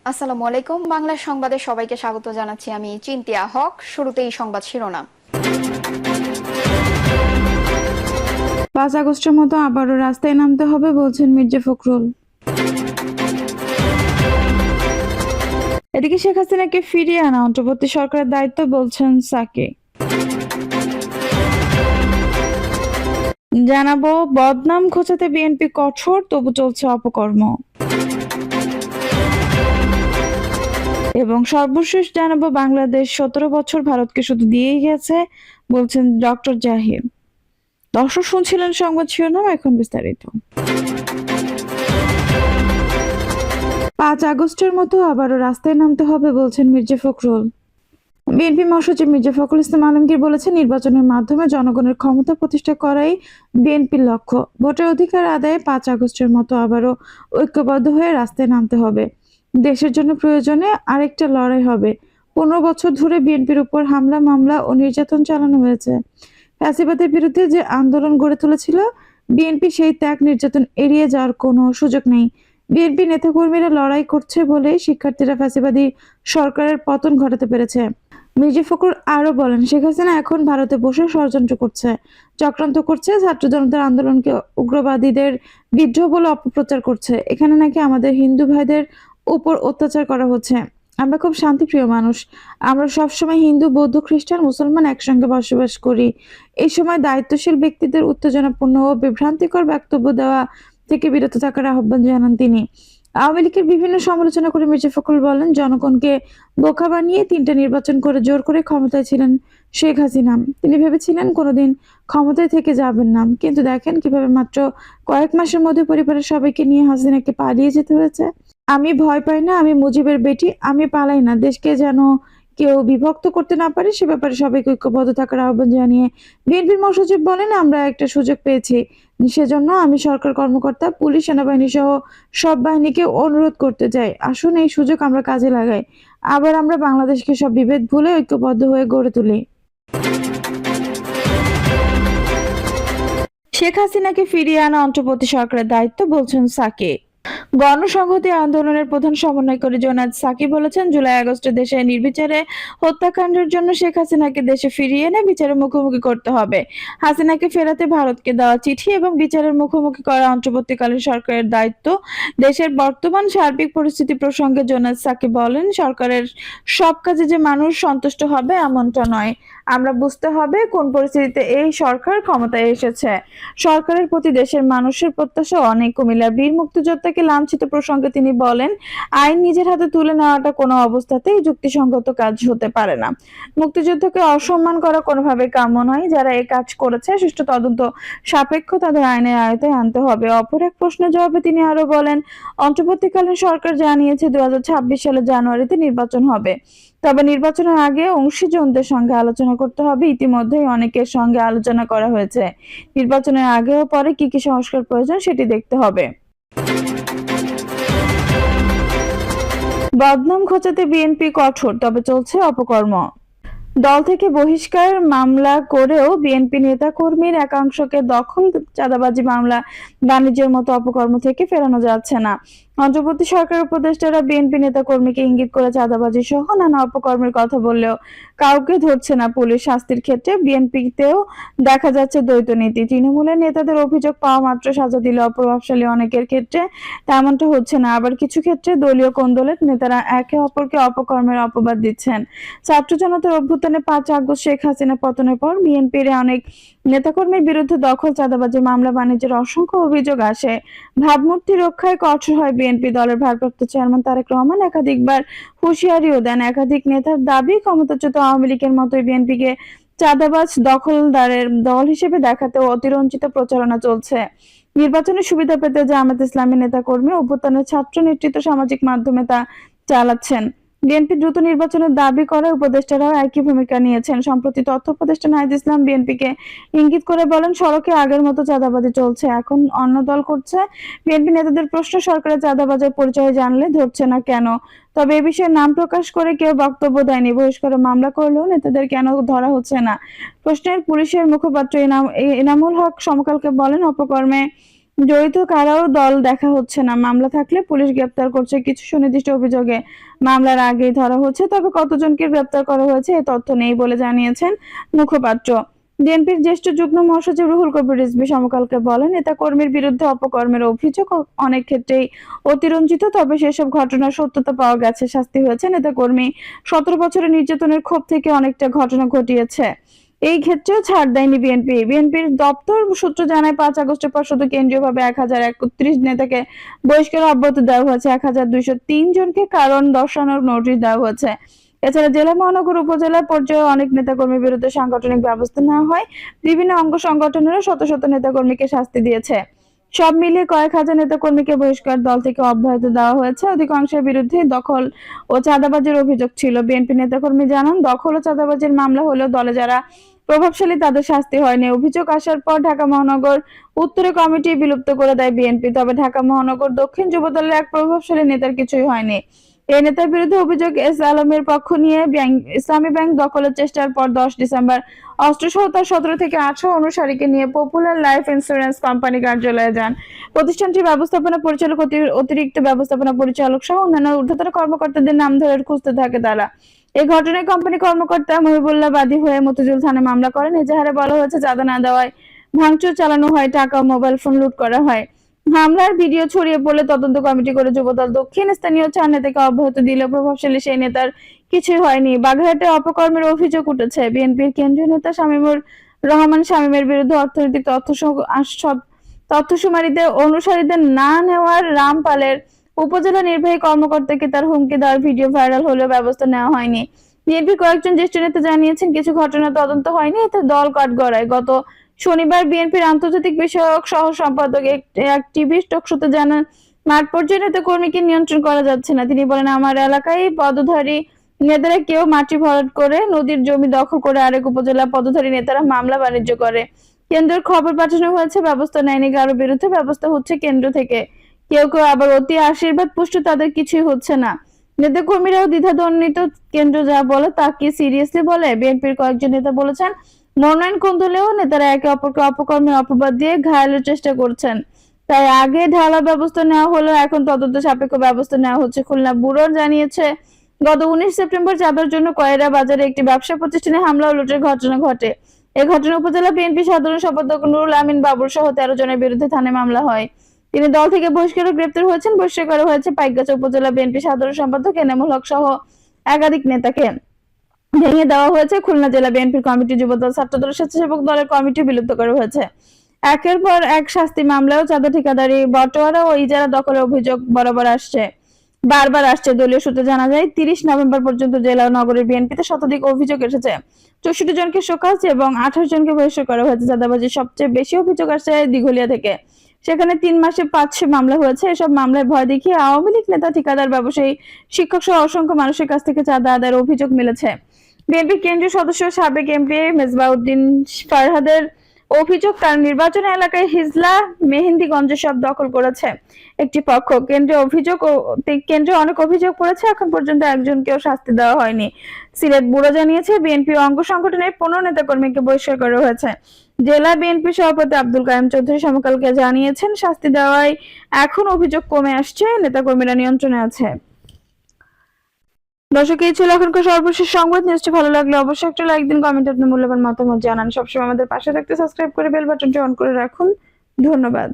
আসসালামু আলাইকুম। বাংলা সংবাদে সবাইকে স্বাগত জানাচ্ছি। আমি চিন্তিয়া হক। শুরুতেই সংবাদ শিরোনাম। 5 আগস্টের মতো আবারও রাস্তায় নামতে হবে বলছেন মির্জা ফখরুল। এদিকে শেখ হাসিনাকে ফিরিয়ে আনা অন্তর্বর্তী সরকারের দায়িত্ব বলছেন সাকি। জানাবো বদনাম ঘোচাতে বিএনপি কঠোর, তবু চলছে অপকর্ম। এবং সর্বশেষ জানাবো বাংলাদেশ 17 বছর ভারতকে শুধু দিয়েই গেছে বলছেন ডক্টর জাহিদ। দর্শক শুনছিলেন সংবাদ শিরোনাম, এখন বিস্তারিত। 5 আগস্টের মতো আবারও রাস্তায় নামতে হবে বলছেন মির্জা ফখরুল। বিএনপি মহাসচিব মির্জা ফখরুল ইসলাম আলমগীর বলেছেন, নির্বাচনের মাধ্যমে জনগণের ক্ষমতা প্রতিষ্ঠা করাই বিএনপির লক্ষ্য। ভোটের অধিকার আদায়ে 5 আগস্টের মতো আবারও ঐক্যবদ্ধ হয়ে রাস্তায় নামতে হবে। দেশের জন্য প্রয়োজনে আরেকটা লড়াই হবে। 15 বছর ধরে বিএনপির উপর হামলা, মামলা ও নির্যাতন চালানো হয়েছে। ফ্যাসিবাদের বিরুদ্ধে যে আন্দোলন গড়ে তুলেছিল, বিএনপি সেই ত্যাগ নির্যাতন এড়িয়ে যাওয়ার কোনো সুযোগ নেই। বিএনপি নেতাকর্মীরা লড়াই করছে বলেই শিক্ষার্থীরা ফ্যাসিবাদী সরকারের পতন ঘটাতে পেরেছে। মির্জা ফখরুল আরো বলেন, শেখ হাসিনা এখন ভারতে বসে ষড়যন্ত্র করছে, চক্রান্ত করছে, ছাত্র জনতার আন্দোলনকে উগ্রবাদীদের বিদ্রোহ বলে অপপ্রচার করছে। এখানে নাকি আমাদের হিন্দু ভাইদের উপর অত্যাচার করা হচ্ছে। আমরা খুব শান্তিপ্রিয় মানুষ। আমরা সবসময় হিন্দু, বৌদ্ধ, খ্রিস্টান, মুসলমান একসঙ্গে বসবাস করি। এই সময় দায়িত্বশীল ব্যক্তিদের উত্তেজনাপূর্ণ ও বিভ্রান্তিকর বক্তব্য দেওয়া থেকে বিরত থাকার আহ্বান জানান তিনি। আওয়ামী লীগের বিভিন্ন সমালোচনা করে মির্জা ফখরুল বলেন, জনগণকে বোকা বানিয়ে 3টা নির্বাচন করে জোর করে ক্ষমতায় ছিলেন শেখ হাসিনা। তিনি ভেবেছিলেন কোনোদিন ক্ষমতায় থেকে যাবেন না, কিন্তু দেখেন কিভাবে মাত্র কয়েক মাসের মধ্যে পরিবারের সবাইকে নিয়ে হাসিনাকে পালিয়ে যেতে হয়েছে। আমি ভয় পাই না, আমি মুজিবের বেটি, আমি পালাই না। দেশকে যেন কেউ বিভক্ত করতে না পারে সে ব্যাপারে সবাইকে ঐক্যবদ্ধ থাকার আহ্বান জানিয়ে বিএনপির মহাসচিব বলেন, আমরা একটা সুযোগ পেয়েছি, সেজন্য আমি সরকার কর্মকর্তা, পুলিশ, সেনাবাহিনী সহ সব বাহিনীকে অনুরোধ করতে চাই, আসুন এই সুযোগ আমরা কাজে লাগাই। আবার আমরা বাংলাদেশকে সব বিভেদ ভুলে ঐক্যবদ্ধ হয়ে গড়ে তুলি। শেখ হাসিনাকে ফিরিয়ে আনা অন্তর্বর্তী সরকারের দায়িত্ব বলছেন সাকি। গণসংহতি আন্দোলনের প্রধান সমন্বয়কারী জোনায়েদ সাকি বলেছেন, জুলাই-আগস্টে দেশে নির্বিচারে হত্যাকাণ্ডের জন্য শেখ হাসিনাকে দেশে ফিরিয়ে এনে বিচারের মুখোমুখি করতে হবে। হাসিনাকে ফেরাতে ভারতকে দেওয়া চিঠি এবং বিচারের মুখোমুখি করা অন্তর্বর্তীকালীন সরকারের দায়িত্ব। দেশের বর্তমান সার্বিক পরিস্থিতি প্রসঙ্গে জোনায়েদ সাকি বলেন, সরকারের সব কাজে যে মানুষ সন্তুষ্ট হবে এমনটা নয়। আমরা বুঝতে হবে কোন পরিস্থিতিতে এই সরকার ক্ষমতায় এসেছে। সরকারের প্রতি দেশের মানুষের প্রত্যাশা অনেক। কুমিল্লার বীর মুক্তিযোদ্ধাকে লাঞ্ছিত প্রসঙ্গে তিনি বলেন, আইন নিজের হাতে তুলে নেওয়াটা কোনো অবস্থাতেই যুক্তিসঙ্গত কাজ হতে পারে না। মুক্তিযুদ্ধকে অসম্মান করা কোনোভাবে কাম্য নয়। যারা এই কাজ করেছে সুষ্ঠু তদন্ত সাপেক্ষ তাদের আইনের আয়তায় আনতে হবে। অপর এক প্রশ্নের জবাবে তিনি আরো বলেন, অন্তর্বর্তীকালীন সরকার জানিয়েছে 2026 সালের জানুয়ারিতে নির্বাচন হবে। তবে নির্বাচনের আগে অংশীজনদের সঙ্গে আলোচনা করতে হবে। ইতিমধ্যেই অনেকের সঙ্গে আলোচনা করা হয়েছে। নির্বাচনের আগে ও পরে কি কি সংস্কার প্রয়োজন সেটি দেখতে হবে। বদনাম ঘোচাতে বিএনপি কঠোর, তবে চলছে অপকর্ম। দল থেকে বহিষ্কার মামলা করেও বিএনপি নেতা কর্মীর একাংশকে দখল, চাঁদাবাজি, মামলা বাণিজ্যের মতো অপকর্ম থেকে ফেরানো যাচ্ছে না। অন্তর্বর্তী সরকার উপদেষ্টারা বিএনপি নেতা কর্মীকে ইঙ্গিত করে চাঁদাবাজি সহ নানা অপকর্মের কথা বললেও কাউকে ধরছে না পুলিশ। শাস্তির ক্ষেত্রে বিএনপিতেও দেখা যাচ্ছে দ্বৈত নীতি। তৃণমূলের নেতাদের অভিযোগ পাওয়া মাত্র সাজা দিলে অপ্রভাবশালী অনেকের ক্ষেত্রে তেমনটা হচ্ছে না। আবার কিছু ক্ষেত্রে দলীয় কোন্দলের নেতারা একে অপরকে অপকর্মের অপবাদ দিচ্ছেন। ছাত্র জনতার অভ্যুত্থানে 5 আগস্ট শেখ হাসিনা পতনের পর বিএনপির অনেক নেতাকর্মীর বিরুদ্ধে দখল, চাঁদাবাজি, মামলা বাণিজ্যের অসংখ্য অভিযোগ আসে। ভাবমূর্তি রক্ষায় কঠোর হয় বিএনপি। দলের ভারপ্রাপ্ত চেয়ারম্যান তারেক রহমান একাধিকবার হুঁশিয়ারিও দেন। একাধিক নেতার দাবি, ক্ষমতাচ্যুত আওয়ামী লীগের মতোই বিএনপিকে চাঁদাবাজ, দখলদারের দল হিসেবে দেখাতেও অতিরঞ্জিত প্রচারণা চলছে। নির্বাচনের সুবিধা পেতে জামায়াত ইসলামী নেতাকর্মী, অভ্যুত্থানের ছাত্র নেতৃত্ব সামাজিক মাধ্যমে তা চালাচ্ছেন। বিএনপি দ্রুত নির্বাচনের দাবি করে উপদেষ্টারাও একই ভূমিকা নিয়েছেন। সম্প্রতি তথ্য উপদেষ্টা নাহিদ ইসলাম বিএনপিকে ইঙ্গিত করে বলেন, সড়কে আগের মতো চাঁদাবাজি চলছে, এখন অন্য দল করছে। বিএনপি নেতাদের প্রশ্ন, সরকারের চাঁদাবাজের পরিচয় জানলে ধরছে না কেন? তবে এ বিষয়ে নাম প্রকাশ করে কেউ বক্তব্য দেয়নি। বহিষ্কারের মামলা করলেও নেতাদের কেন ধরা হচ্ছে না? প্রশ্নের পুলিশের মুখপাত্র এনামুল হক সমকালকে বলেন, অপকর্মে জড়িত কারাও দল দেখা হচ্ছে না। মামলা থাকলে পুলিশ গ্রেপ্তার করছে কিছু সুনির্দিষ্ট অভিযোগে। মামলার আগেই ধরা হচ্ছে, তবে কতজনকে গ্রেপ্তার করা হয়েছে এ তথ্য নেই বলে জানিয়েছেন মুখপাত্র। বিএনপির জ্যেষ্ঠ যুগ্ম মহাসচিব রুহুল কবির রিজভী সমকালকে বলেন, নেতাকর্মীর বিরুদ্ধে অপকর্মের অভিযোগ অনেক ক্ষেত্রেই অতিরঞ্জিত, তবে সেসব ঘটনার সত্যতা পাওয়া গেছে, শাস্তি হয়েছে। নেতাকর্মী 17 বছরের নির্যাতনের ক্ষোভ থেকে অনেকটা ঘটনা ঘটিয়েছে। এই ক্ষেত্রেও ছাড় দেয়নি বিএনপি। বিএনপির দপ্তর সূত্র জানায়, 5 আগস্টের পর শুধু কেন্দ্রীয়ভাবে 1031 নেতাকে বহিষ্কার অব্যাহতি দেওয়া হয়েছে, 1203 জনকে কারণ দর্শানোর নোটিশ দেওয়া হয়েছে। এছাড়া জেলা, মহানগর, উপজেলা পর্যায়ে অনেক নেতাকর্মীর বিরুদ্ধে সাংগঠনিক ব্যবস্থা নেওয়া হয়। বিভিন্ন অঙ্গ সংগঠনেরও শত শত নেতাকর্মীকে শাস্তি দিয়েছে। সব মিলিয়ে কয়েক হাজার নেতাকর্মীকে বহিষ্কার, দল থেকে অব্যাহতি দেওয়া হয়েছে। অধিকাংশের বিরুদ্ধে দখল ও চাঁদাবাজির অভিযোগ ছিল। বিএনপি নেতাকর্মী জানান, দখল ও চাঁদাবাজির মামলা হলেও দলে যারা প্রভাবশালী তাদের শাস্তি হয়নি। অভিযোগ আসার পর ঢাকা মহানগর উত্তরে কমিটি বিলুপ্ত করে দেয় বিএনপি, তবে ঢাকা মহানগর দক্ষিণ যুবদলের এক প্রভাবশালী নেতার কিছুই হয়নি। এই নেতার বিরুদ্ধে অভিযোগ, এস আলমের পক্ষ নিয়ে ইসলামী ব্যাংক দখলের চেষ্টার পর 10 ডিসেম্বর অস্ত্রসহ তার 17 থেকে 18 অনুসারীকে নিয়ে পপুলার লাইফ ইন্স্যুরেন্স কোম্পানি কার্যালয়ে যান। প্রতিষ্ঠানটির ব্যবস্থাপনা পরিচালক, অতিরিক্ত ব্যবস্থাপনা পরিচালক সহ অন্যান্য ঊর্ধ্বতন কর্মকর্তাদের নাম ধরে খুঁজতে থাকে তারা। এই ঘটনায় কোম্পানি কর্মকর্তা মহিবুল্লাহ বাদী হয়ে মতিঝিল থানায় মামলা করেন। এজাহারে বলা হয়েছে, চাঁদা না দেওয়ায় ভাঙচুর চালানো হয়, টাকা ও মোবাইল ফোন লুট করা হয়। হামলার ভিডিও ছড়িয়ে পড়লে তদন্ত কমিটি করে যুবদল দক্ষিণ স্থানীয় 4 নেতাকে অব্যাহতি দিলেও প্রভাবশালী সেই নেতার কিছুই হয়নি। বাগেরহাটে অপকর্মের অভিযোগ উঠেছে। বিএনপির কেন্দ্রীয় নেতা শামীমুর রহমান শামীমের বিরুদ্ধে অর্থনৈতিক তথ্যশুমারিতে অনুসারীদের না নেওয়ার রামপালের উপজেলা নির্বাহী কর্মকর্তাকে তার হুমকি দেওয়ার ভিডিও ভাইরাল হলেও ব্যবস্থা নেওয়া হয়নি। বিএনপির কয়েকজন জ্যেষ্ঠ নেতা জানিয়েছেন, কিছু ঘটনা তদন্ত হয়নি, এতে দল কাঠগড়ায়। গত শনিবার বিএনপির আন্তর্জাতিক বিষয়ক সহ সম্পাদক এক টিভি টকশোতে জানান, মাঠ পর্যায়ে নেতাকর্মীকে নিয়ন্ত্রণ করা যাচ্ছে না। তিনি বলেন, আমার এলাকায় পদধারী নেতারা কেউ মাটি ভরাট করে, নদীর জমি দখল করে, আরেক উপজেলা পদধারী নেতারা মামলা বাণিজ্য করে। কেন্দ্রের খবর পাঠানো হয়েছে, ব্যবস্থা নেয়নি। কারো বিরুদ্ধে ব্যবস্থা হচ্ছে কেন্দ্র থেকে। কেউ কেউ আবার অতি আশীর্বাদ পুষ্ট, তাদের কিছুই হচ্ছে না। নেতাকর্মীরাও দ্বিধাদ্বন্দ্বিত, কেন্দ্র যা বলে তা কি সিরিয়াসলি বলে? বিএনপির কয়েকজন নেতা বলেছেন, মনোনয়ন কুন্দলেও নেতারা একে অপরকে অপকর্মের অপবাদ দিয়ে ঘায়ালের চেষ্টা করছেন। তাই আগে ঢালা ব্যবস্থা নেওয়া হলো, এখন তদন্ত সাপেক্ষ ব্যবস্থা নেওয়া হচ্ছে। খুলনা ব্যুরো জানিয়েছে, গত 19 সেপ্টেম্বর চাঁদার জন্য কয়রা বাজারে একটি ব্যবসা প্রতিষ্ঠানে হামলা ও লুটের ঘটনা ঘটে। এই ঘটনায় উপজেলা বিএনপি সাধারণ সম্পাদক নুরুল আমিন বাবুর সহ 13 জনের বিরুদ্ধে থানায় মামলা হয়। তিনি দল থেকে বহিষ্কার ও গ্রেপ্তার হয়েছেন। বহিষ্কার করা হয়েছে পাইকগাছা উপজেলা বিএনপি সাধারণ সম্পাদক এনামুল হক সহ একাধিক নেতাকে। ভেঙে দেওয়া হয়েছে খুলনা জেলা বিএনপির কমিটি, যুবদল, ছাত্রদল, স্বেচ্ছাসেবক দলের কমিটি বিলুপ্ত করা হয়েছে। একের পর এক শাস্তি মামলাও চাঁদা, ঠিকাদারি, বটোয়ারা ও ইজারা দখলের অভিযোগ বারবার আসছে। দলীয় সূত্রে জানা যায়, 30 নভেম্বর পর্যন্ত জেলা ও নগরের বিএনপিতে শতাধিক অভিযোগ এসেছে। 64 জনকে শোকজ এবং 28 জনকে বহিষ্কার করা হয়েছে। চাঁদাবাজির সবচেয়ে বেশি অভিযোগ আসছে দিঘলিয়া থেকে। সেখানে 3 মাসে 5 মামলা হয়েছে। এসব মামলায় ভয় দেখিয়ে আওয়ামী লীগ নেতা, ঠিকাদার, ব্যবসায়ী, শিক্ষক সহ অসংখ্য মানুষের কাছ থেকে চাঁদা আদায়ের অভিযোগ মিলেছে। বিএনপি কেন্দ্রীয় সদস্য সাবেক এমপি মেজবাউদ্দিন ফারহাদের অভিযোগ, তার নির্বাচন এলাকায় হিজলা, মেহেন্দিগঞ্জ সব দখল করেছে একটি পক্ষ। কেন্দ্রে অনেক অভিযোগ পড়েছে, এখন পর্যন্ত একজনকেও শাস্তি দেওয়া হয়নি। সিলেট ব্যুরো জানিয়েছে, বিএনপি অঙ্গ সংগঠনের 15 নেতাকর্মীকে বহিষ্কার করা হয়েছে। জেলা বিএনপি সভাপতি আব্দুল কাইম চৌধুরী সমকালকে জানিয়েছেন, শাস্তি দেওয়ায় এখন অভিযোগ কমে আসছে, নেতাকর্মীরা নিয়ন্ত্রণে আছে। দর্শক, এই ছিল এখনকার সর্বশেষ সংবাদ। নিউজটি ভালো লাগলে অবশ্যই একটা লাইক দিন, কমেন্টে আপনার মূল্যবান মতামত জানান। সবসময় আমাদের পাশে থাকতে সাবস্ক্রাইব করে বেল বাটনটি অন করে রাখুন। ধন্যবাদ।